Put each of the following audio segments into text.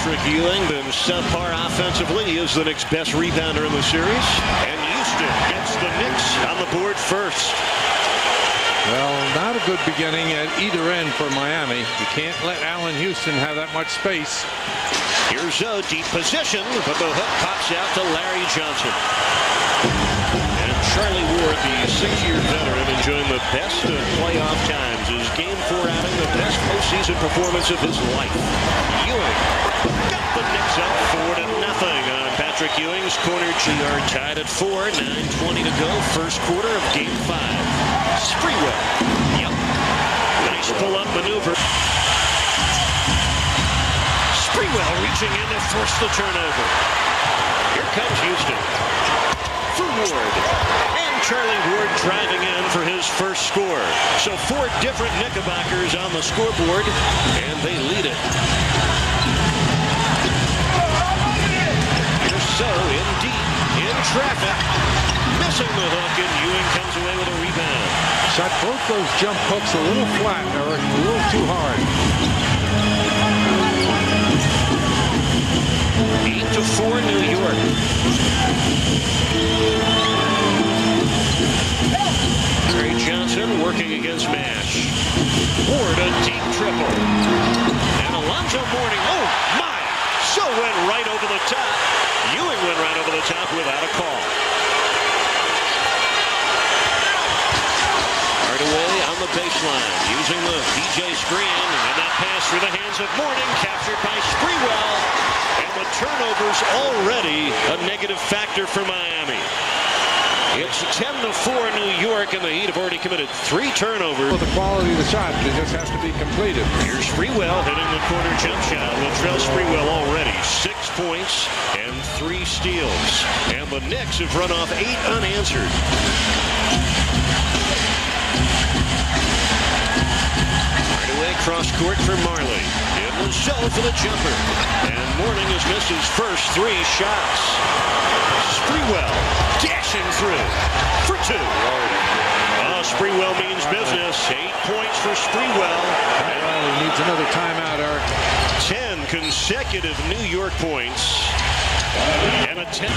Patrick Ewing, been subpar offensively. He is the Knicks' best rebounder in the series. And Houston gets the Knicks on the board first. Well, not a good beginning at either end for Miami. You can't let Allen Houston have that much space. Here's a deep position, but the hook pops out to Larry Johnson. And Charlie Ward, the 6-year veteran, enjoying the best of playoff times. His Game 4 outing, the best postseason performance of his life. Ewing got the Knicks up 4-0 on Patrick Ewing's corner. GR tied at 4, 9:20 to go. First quarter of Game 5. Sprewell. Yep. Nice pull-up maneuver. Sprewell reaching in to force the turnover. Here comes Houston. For Ward. And Charlie Ward driving in for his first score. So 4 different Knickerbockers on the scoreboard, and they lead it. Here's So in deep, in traffic. Missing the hook, and Ewing comes away with a rebound. Shot both those jump hooks a little flat, Eric, a little too hard. 8-4 New York. Larry Johnson working against Mash. Ward a deep triple. And Alonzo Mourning, oh my! So went right over the top. Ewing went right over the top without a call. Hardaway on the baseline, using the DJ screen, and that pass through the hands of Mourning, captured by Sprewell. And the turnovers already a negative factor for Miami. It's 10-4 New York, and the Heat have already committed 3 turnovers. Well, the quality of the shot, it just has to be completed. Here's Sprewell hitting the corner jump shot. Latrell Sprewell already 6 points and 3 steals. And the Knicks have run off 8 unanswered. Right away, cross court for Marley. It was So for the jumper. And Mourning has missed his first 3 shots. Sprewell dashing through for 2. Sprewell means business. 8 points for Sprewell. Well, he needs another timeout, Eric. 10 consecutive New York points. And a 10.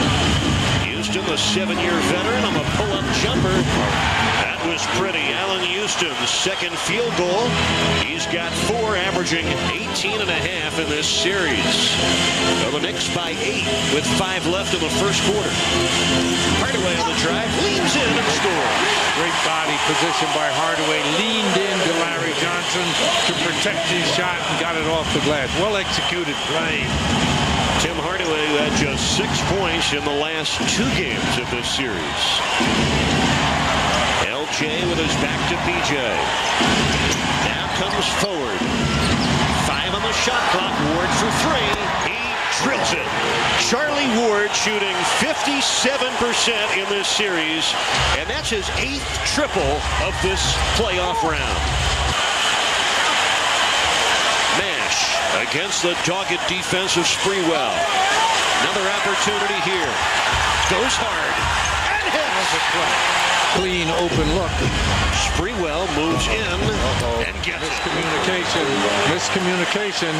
Houston, the 7-year veteran, on the pull-up jumper. That was pretty. Allen Houston's second field goal. He's got 4, averaging 18.5 in this series. So the Knicks by 8 with 5 left in the first quarter. Hardaway on the drive, leans in and scores. Great body position by Hardaway. Leaned into Larry Johnson to protect his shot and got it off the glass. Well executed play. Tim Hardaway had just 6 points in the last 2 games of this series. LJ with his back to PJ. Now comes forward. 5 on the shot clock. Ward for 3. He drills it. Charlie Ward shooting 57% in this series, and that's his 8th triple of this playoff round. Mash against the dogged defense of Sprewell. Another opportunity here. Goes hard and hits. Clean open look. Sprewell moves in and gets miscommunication. Miscommunication.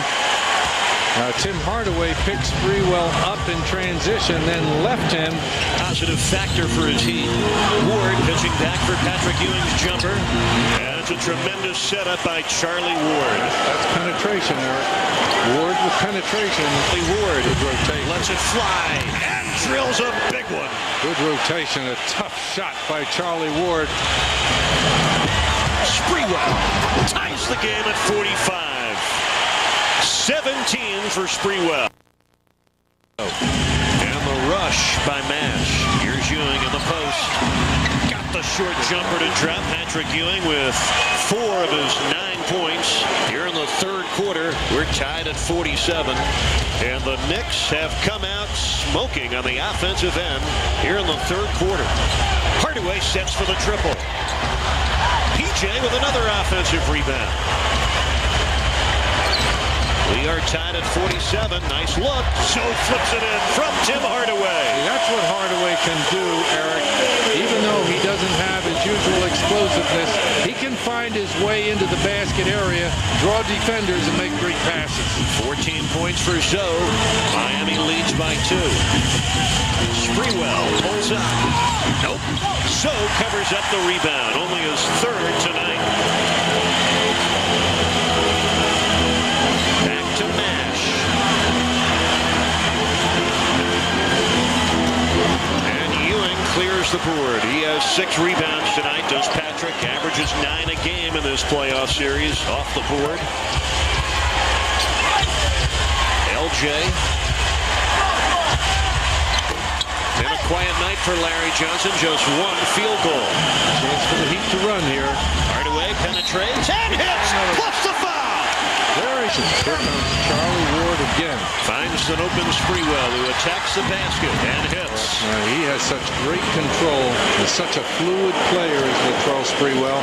Tim Hardaway picked Sprewell up in transition, then left him. Positive factor for his Heat. Ward pitching back for Patrick Ewing's jumper. And it's a tremendous setup by Charlie Ward. That's penetration, Eric. Ward with penetration. Ward Good rotation. lets it fly and drills a big one. Good rotation. A tough shot by Charlie Ward. Sprewell ties the game at 45. 17 for Sprewell. And the rush by Mash. Here's Ewing in the post. Got the short jumper to drop. Patrick Ewing with 4 of his 9 points. Here in the third quarter, we're tied at 47. And the Knicks have come out smoking on the offensive end here in the third quarter. Hardaway sets for the triple. PJ with another offensive rebound. We are tied at 47. Nice look. So flips it in from Tim Hardaway. That's what Hardaway can do, Eric. even though he doesn't have his usual explosiveness, he can find his way into the basket area, draw defenders, and make great passes. 14 points for Zoe. Miami leads by 2. Sprewell pulls up. Nope. Zoe covers up the rebound. Only his 3rd tonight. Back to Nash. And Ewing clears the board. He has 6 rebounds tonight. Does Patrick. Averages 9 a game in this playoff series. Off the board. LJ. And a quiet night for Larry Johnson. Just 1 field goal. Chance for the Heat to run here. Hardaway penetrates and hits. Plus the foul. Here comes Charlie Ward again. Finds an open Sprewell who attacks the basket and hits. He has such great control. He's such a fluid player as Latrell Sprewell.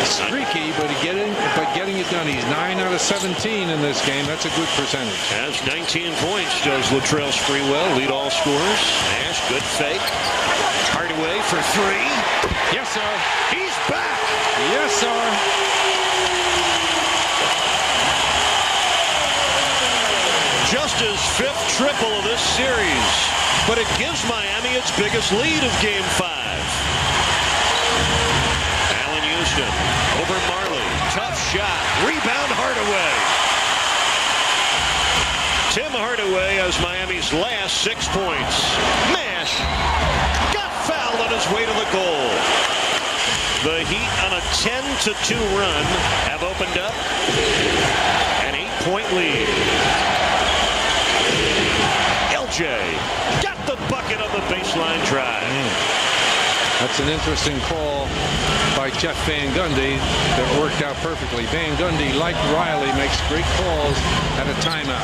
Streaky, but getting it done. He's 9 out of 17 in this game. That's a good percentage. Has 19 points, does Latrell Sprewell. Lead all scorers. Nash, good fake. Hardaway for 3. Yes, sir. He's back. Yes, sir. Just his 5th triple of this series. But it gives Miami its biggest lead of Game 5. Over Marley. Tough shot. Rebound Hardaway. Tim Hardaway has Miami's last 6 points. Nash got fouled on his way to the goal. The Heat on a 10-2 run have opened up an 8-point lead. LJ got the bucket on the baseline drive. That's an interesting call by Jeff Van Gundy that worked out perfectly. Van Gundy, like Riley, makes great calls at a timeout.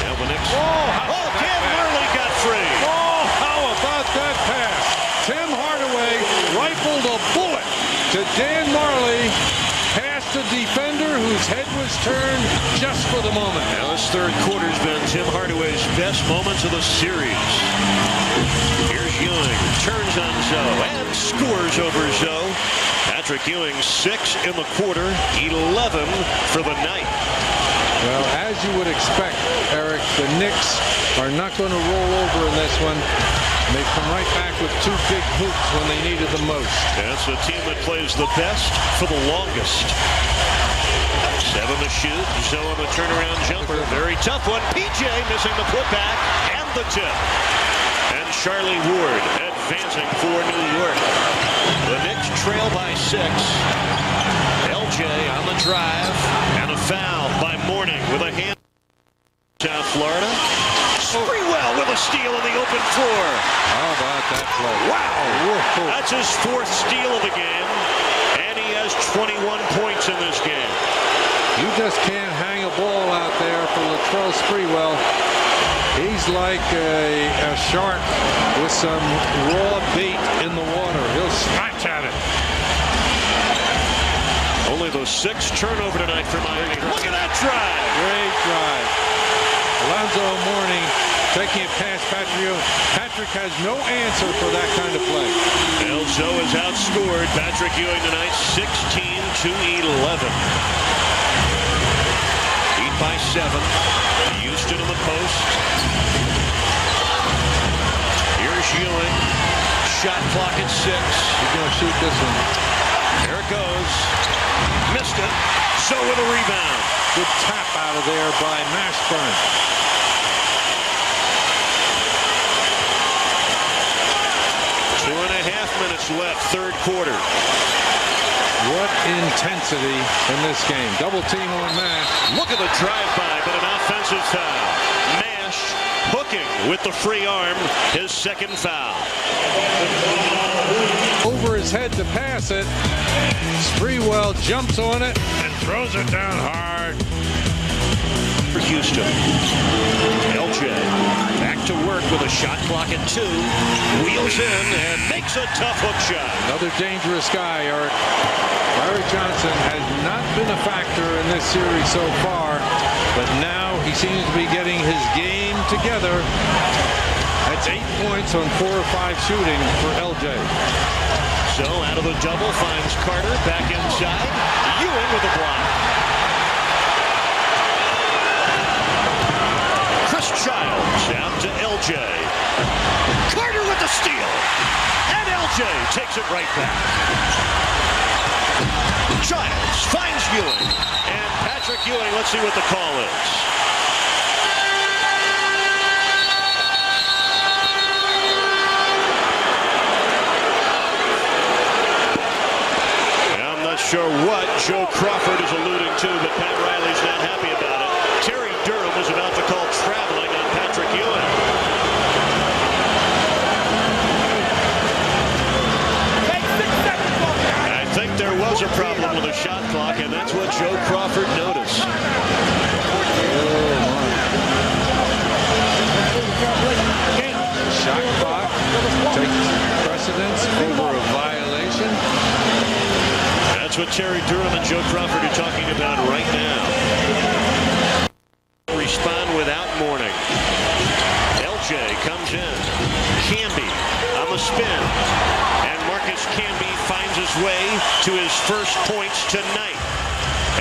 Now the Knicks. Dan Marley got free. Oh, how about that pass? Tim Hardaway rifled a bullet to Dan Marley, past the defender whose head was turned just for the moment. Now this 3rd quarter's been Tim Hardaway's best moments of the series. Here's Ewing, turns on Zoe and scores over Zoe. Patrick Ewing 6 in the quarter, 11 for the night. Well, as you would expect, Eric, the Knicks are not going to roll over in this one. They've come right back with 2 big hoops when they needed the most. That's the team that plays the best for the longest. 7 to shoot. Zoe on the turnaround jumper. Very tough one. PJ missing the putback and the tip. And Charlie Ward advancing for New York. The Knicks trail by 6. LJ on the drive. And a foul by Mourning with a hand. South Florida. Sprewell with a steal in the open floor. How about that play? Wow. Whoa. That's his 4th steal of the game. And he has 21 points in this game. You just can't hang a ball out there for Latrell Sprewell. He's like a shark with some raw bait in the water. He'll scratch at it. Only the 6th turnover tonight for Miami. Look at that drive. Great drive. Alonzo Mourning taking it past Patrick. Patrick has no answer for that kind of play. Elzo has outscored Patrick Ewing tonight 16-11. Heat by 7. Houston in the post. Here's Ewing. Shot clock at 6. He's going to shoot this one. There it goes. Missed it. So with a rebound. Good tap out of there by Mashburn. 2.5 minutes left, 3rd quarter. What intensity in this game. Double team on Nash. Look at the drive-by, but an offensive foul. Nash hooking with the free arm, his 2nd foul. Over his head to pass it. Sprewell jumps on it and throws it down hard. For Houston. LJ back to work with a shot clock at 2. Wheels in and makes a tough hook shot. Another dangerous guy, Eric. Larry Johnson has not been a factor in this series so far, but now he seems to be getting his game together. At 8 points on 4 or 5 shooting for LJ. So out of the double finds Carter back inside. Ewing with a block. Chris Childs out to LJ. Carter with the steal. And LJ takes it right back. Childs finds Ewing. And Patrick Ewing, let's see what the call is. Sure what Joe Crawford is alluding to, but Pat Riley's not happy about it. Terry Durham was about to call traveling on Patrick Ewing. I think there was a problem with the shot clock, and that's what Joe Crawford noticed. Shot clock takes precedence over a violation. That's what Terry Durham and Joe Crawford are talking about right now. Respond without mourning. LJ comes in. Camby on the spin. And Marcus Camby finds his way to his first points tonight.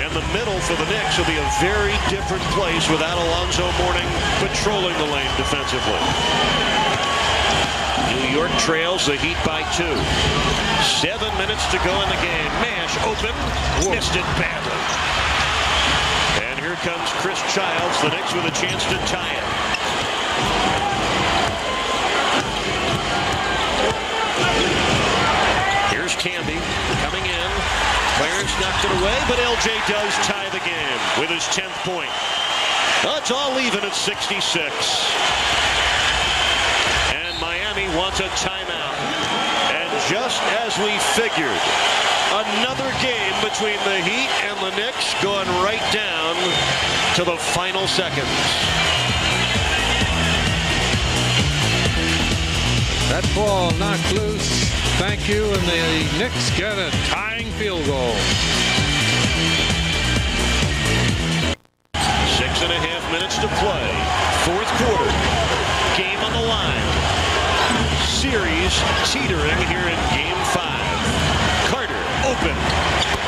And the middle for the Knicks will be a very different place without Alonzo Mourning patrolling the lane defensively. New York trails the Heat by 2. 7 minutes to go in the game. Mash open. Missed it badly. And here comes Chris Childs. The Knicks with a chance to tie it. Here's Camby coming in. Clarence knocked it away, but LJ does tie the game with his 10th point. Oh, it's all even at 66. Miami wants a timeout. And just as we figured, another game between the Heat and the Knicks going right down to the final seconds. That ball knocked loose. Thank you. And the Knicks get a tying field goal. 6.5 minutes to play. 4th quarter. Game on the line. Series teetering here in Game 5. Carter open.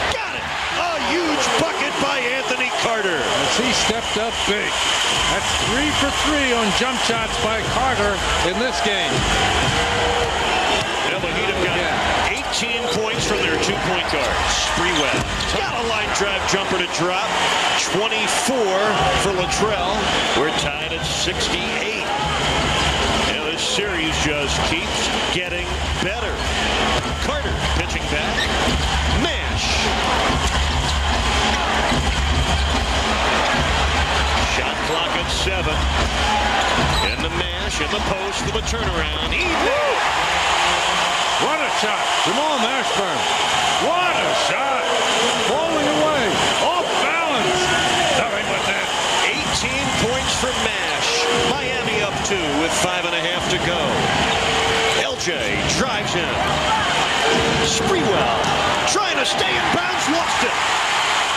Got it. A huge bucket by Anthony Carter. As he stepped up big. That's 3 for 3 on jump shots by Carter in this game. Now the Heat have got 18 points from their 2-point guards. Sprewell got a line drive jumper to drop. 24 for Latrell. We're tied at 68. Series just keeps getting better. Carter pitching back. Mash. Shot clock at 7. In the mash, in the post for the turnaround. What a shot. Jamal Mashburn. What a shot. Falling away. Off balance. Nothing but that. 18 points for Mash. Miami up 2 with 5.5 to go. LJ drives in. Sprewell trying to stay in bounds, lost it.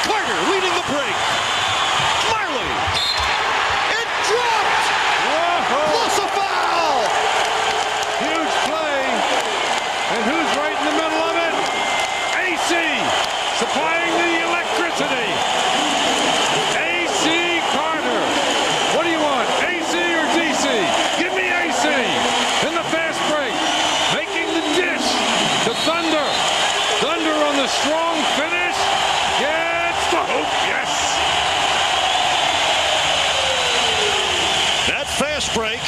Carter leading the break. Marley. It dropped. Whoa. Plus a foul. Huge play. And who's right in the middle of it? AC supplying the electricity. AC Carter. What do you want? AC or DC? Give me AC. In the fast break. Making the dish to Thunder. Thunder on the strong finish. Gets the hoop. Yes. That fast break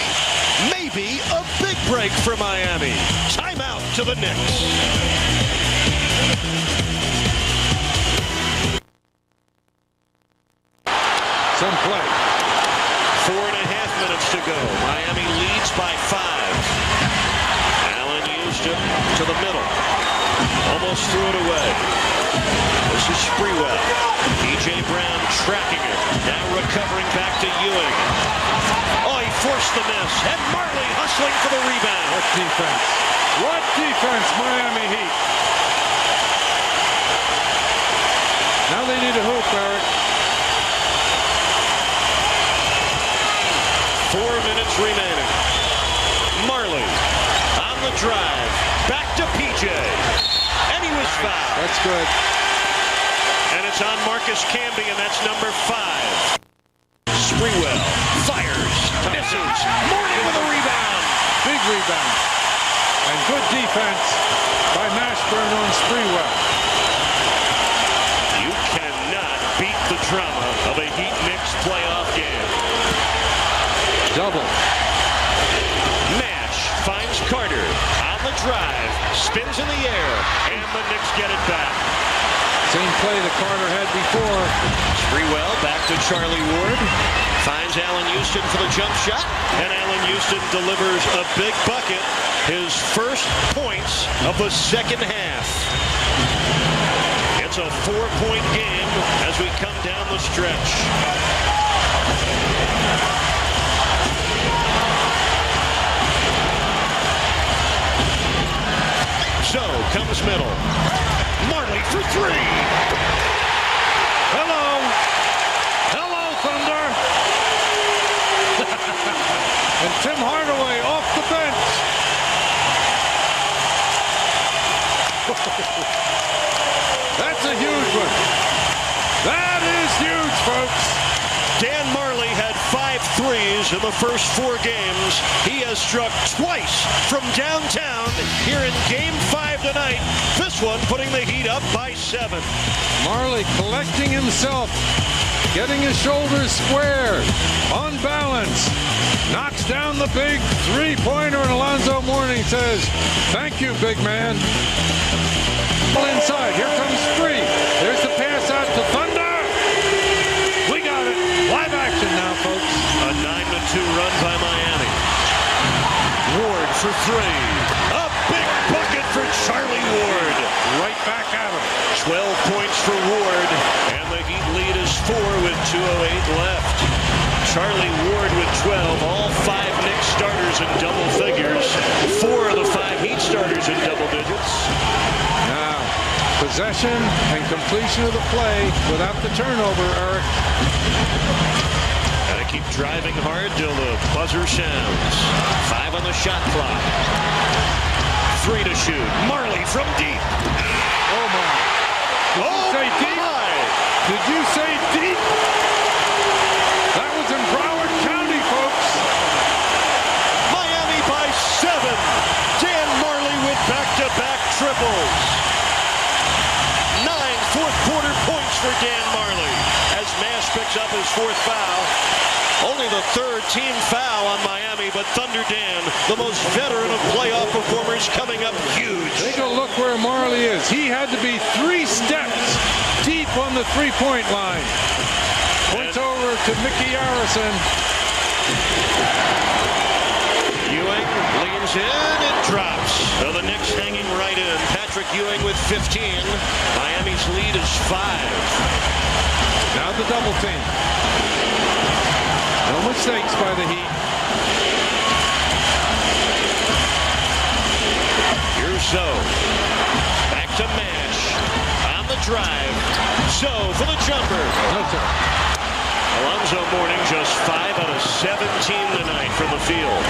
may be a big break for Miami. Timeout to the Knicks. Some play. 4.5 minutes to go. Miami leads by 5. Allen used it to the middle. Almost threw it away. This is Sprewell. P.J. Brown tracking it. Now recovering back to Ewing. Oh, he forced the miss. And Marley hustling for the rebound. What defense? What defense, Miami Heat? Now they need a hoop, Eric. 4 minutes remaining. the drive. Back to PJ. And he was fouled. That's good. And it's on Marcus Camby, and that's number 5. Sprewell fires, misses. Mourning with a rebound. Big rebound. And good defense by Mashburn on Sprewell. You cannot beat the drama of a Heat Knicks playoff game. Double. Nash finds Carter on the drive, spins in the air, and the Knicks get it back. Same play that Carter had before. Sprewell back to Charlie Ward. Finds Allen Houston for the jump shot. And Allen Houston delivers a big bucket. His first points of the second half. It's a 4-point game as we come down the stretch. So comes middle. Marley for 3. Hello. Hello, Thunder. And Tim Hardaway off the bench. That's a huge one. That is huge, folks. Dan Marley had 5 threes in the first 4 games. He has struck twice from downtown here in Game 5 tonight. This one putting the Heat up by 7. Marley collecting himself, getting his shoulders square, on balance, knocks down the big three-pointer, and Alonzo Mourning says, "Thank you, big man." Inside, here comes Spree. There's the pass out to Thunder. We got it. Live action now, folks. A 9-2 run by Miami. Ward for 3. A big bucket for Charlie Ward. Right back at him. 12 points for Ward, and the Heat lead is 4 with 2:08 left. Charlie Ward with 12. All 5 Knicks starters in double figures. 4 of the 5 Heat starters in double digits. Now, possession and completion of the play without the turnover, Eric. Gotta keep driving hard till the buzzer sounds. 5 on the shot clock. 3 to shoot. Marley from deep. Oh, my. Did you say deep? My. Did you say deep? That was in Broward County, folks. Miami by 7. Dan Marley with back-to-back triples. 9 fourth-quarter points for Dan Marley as Nash picks up his 4th foul. Only the 3rd team foul on Miami, but Thunder Dan, the most veteran of playoff performers, coming up huge. Take a look where Marley is. He had to be 3 steps deep on the three-point line. Points over to Mickey Harrison. Ewing leans in and drops. So the Knicks hanging right in. Patrick Ewing with 15. Miami's lead is 5. Now the double team. No mistakes by the Heat. Here's Zoe. Back to Nash. On the drive. Zoe for the jumper. No, sir. Alonzo Mourning just 5 out of 17 tonight from the field.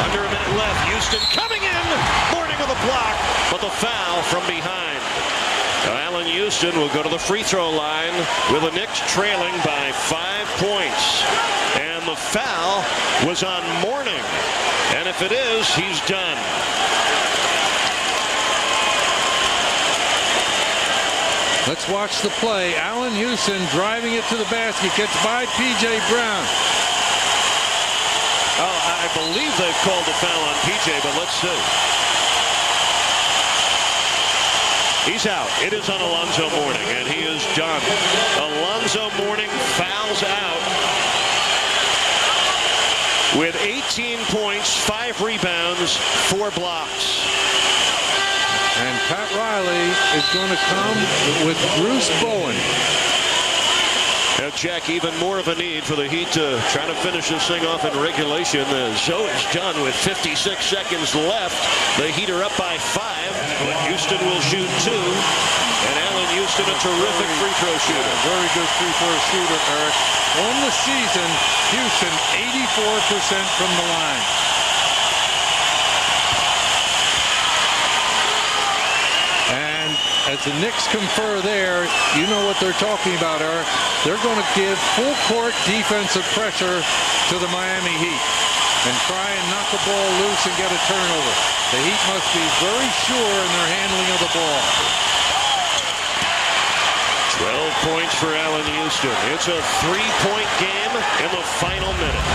Under a minute left. Houston coming in. Mourning with a block, but the foul from behind. Now Allen Houston will go to the free throw line with the Knicks trailing by 5 points. And the foul was on Mourning. And if it is, he's done. Let's watch the play. Allen Houston driving it to the basket. Gets by P.J. Brown. Oh, I believe they've called a foul on P.J., but let's see. He's out. It is on Alonzo Mourning, and he is done. Alonzo Mourning fouls out with 18 points, 5 rebounds, 4 blocks. And Pat Riley is going to come with Bruce Bowen. Now, Jack, even more of a need for the Heat to try to finish this thing off in regulation. Zoe is done with 56 seconds left. The Heat are up by 5, but Houston will shoot 2. And Allen Houston, a terrific free throw shooter. Very good free throw shooter, Eric. On the season, Houston 84% from the line. as the Knicks confer there, you know what they're talking about, Eric. They're going to give full court defensive pressure to the Miami Heat and try and knock the ball loose and get a turnover. The Heat must be very sure in their handling of the ball. 12 points for Allen Houston. It's a 3-point game in the final minute.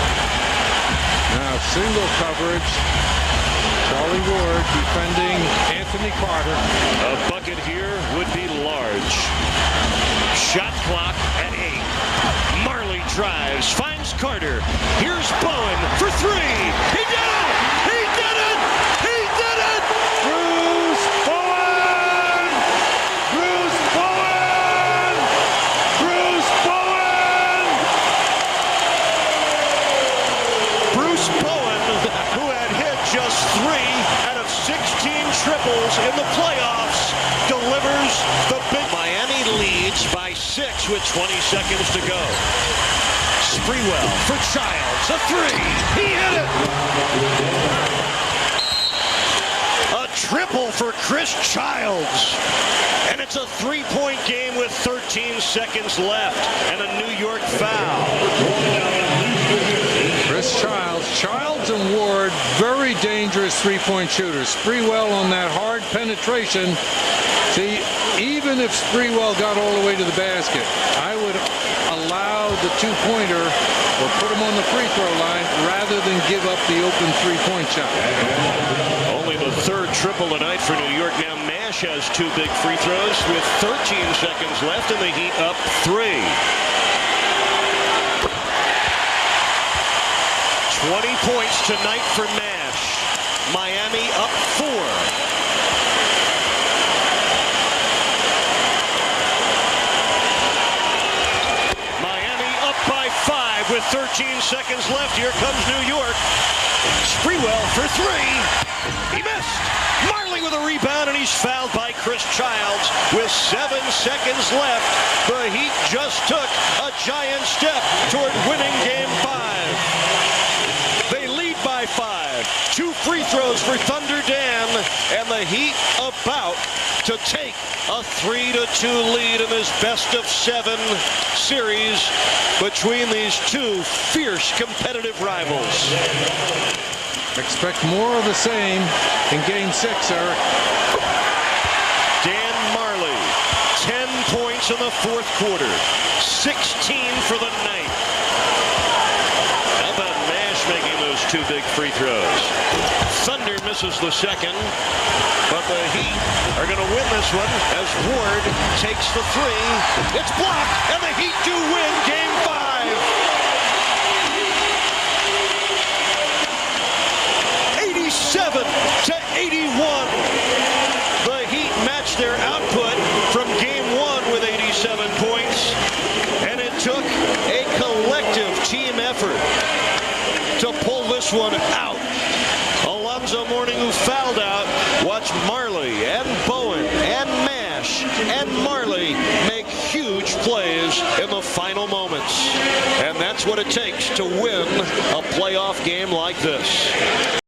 Now single coverage. Charlie Ward defending Anthony Carter. A bucket here would be large. Shot clock at 8. Marley drives, finds Carter. Here's Bowen for 3. He did it! He did it! He did it! Bruce Bowen! Bruce Bowen! Bruce Bowen! Bruce Bowen, who had hit just 3 out of 16 triples in the playoffs, delivers the big. Miami leads by 6 with 20 seconds to go. Sprewell for Childs, a 3. He hit it. A triple for Chris Childs. And it's a 3-point game with 13 seconds left and a New York foul. Chris Childs and Ward, very dangerous three-point shooters. Sprewell on that hard penetration. See, even if Sprewell got all the way to the basket, I would allow the two-pointer or put him on the free throw line rather than give up the open three-point shot. Only the 3rd triple tonight for New York. Now Nash has 2 big free throws with 13 seconds left and the Heat up 3. 20 points tonight for Nash. Miami up 4. Miami up by 5 with 13 seconds left. Here comes New York. Sprewell for 3. He missed. Marley with a rebound, and he's fouled by Chris Childs with 7 seconds left. The Heat just took a giant step toward winning Game 5. They lead by 5. 2 free throws for Thunder Dan, and the Heat about to take a 3-2 lead in this best-of-7 series between these 2 fierce competitive rivals. Expect more of the same in Game 6, Eric. Dan Marley, 10 points in the 4th quarter, 16 for the night. How about Nash making those 2 big free throws? Thunder misses the second, but the Heat are going to win this one as Ward takes the 3. It's blocked, and the Heat do win Game 5. 87-81. The Heat matched their output from Game 1 with 87 points, and it took a collective team effort to pull this one out. Alonzo Mourning, who fouled out, watched Marley and Bowen and Nash and Marley make huge plays in the final moments. And that's what it takes to win a playoff game like this.